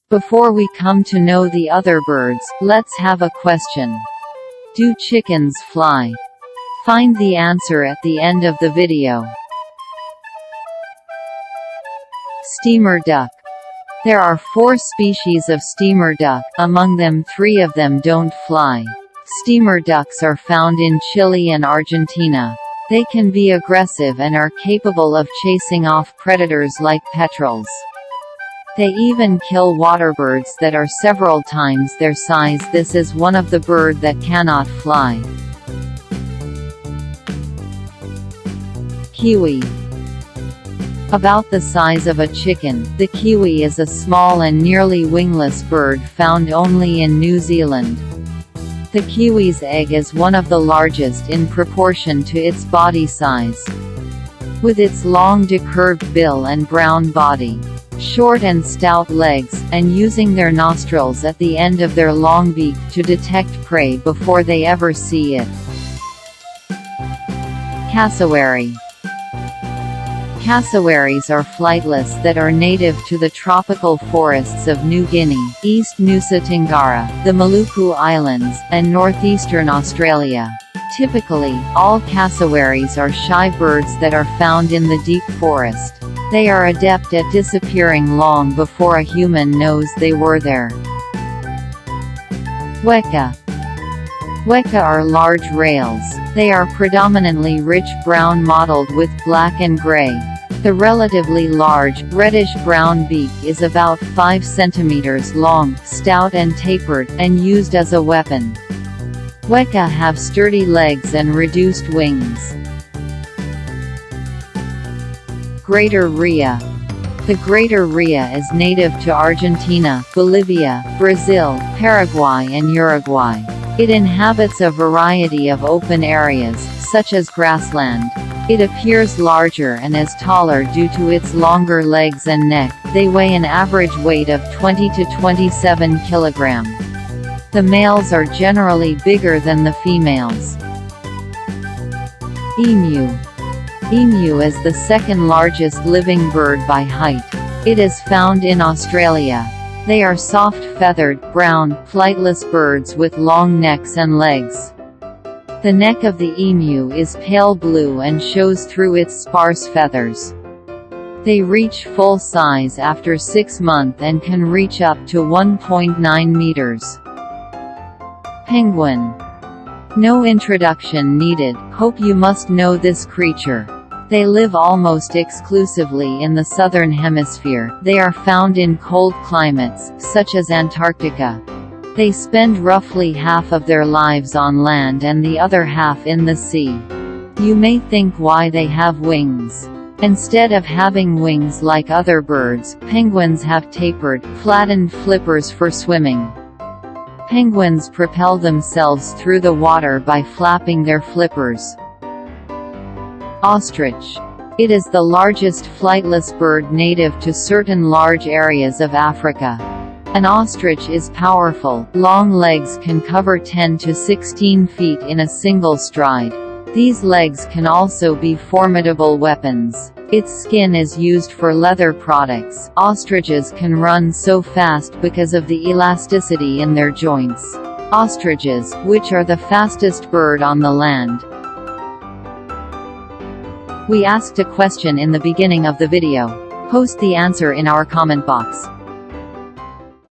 Before we come to know the other birds, let's have a question. Do chickens fly? Find the answer at the end of the video. Steamer duck. There are 4 species of steamer duck, among them 3 of them don't fly. Steamer ducks are found in Chile and Argentina. They can be aggressive and are capable of chasing off predators like petrels. They even kill waterbirds that are several times their size. This is one of the bird that cannot fly. Kiwi. About the size of a chicken, the kiwi is a small and nearly wingless bird found only in New Zealand. The kiwi's egg is one of the largest in proportion to its body size. With its long decurved bill and brown body, short and stout legs, and using their nostrils at the end of their long beak to detect prey before they ever see it. Cassowary. Cassowaries are flightless that are native to the tropical forests of New Guinea, East Nusa Tenggara, the Maluku Islands, and northeastern Australia. Typically, all cassowaries are shy birds that are found in the deep forest. They are adept at disappearing long before a human knows they were there. Weka. Weka are large rails. They are predominantly rich brown mottled with black and gray. The relatively large, reddish-brown beak is about 5 cm long, stout and tapered, and used as a weapon. Weka have sturdy legs and reduced wings. Greater Rhea. The greater Rhea is native to Argentina, Bolivia, Brazil, Paraguay and Uruguay. It inhabits a variety of open areas, such as grassland. It appears larger and is taller due to its longer legs and neck. They weigh an average weight of 20 to 27 kg. The males are generally bigger than the females. Emu. Emu is the second largest living bird by height. It is found in Australia. They are soft-feathered, brown, flightless birds with long necks and legs. The neck of the emu is pale blue and shows through its sparse feathers. They reach full size after 6 months and can reach up to 1.9 meters. Penguin. No introduction needed. Hope you must know this creature. They live almost exclusively in the southern hemisphere. They are found in cold climates, such as Antarctica. They spend roughly half of their lives on land and the other half in the sea. You may think why they have wings. Instead of having wings like other birds, penguins have tapered, flattened flippers for swimming. Penguins propel themselves through the water by flapping their flippers. Ostrich. It is the largest flightless bird native to certain large areas of Africa. An ostrich is powerful. Long legs can cover 10 to 16 feet in a single stride. These legs can also be formidable weapons. Its skin is used for leather products. Ostriches can run so fast because of the elasticity in their joints. Ostriches, which are the fastest bird on the land. We asked a question in the beginning of the video. Post the answer in our comment box.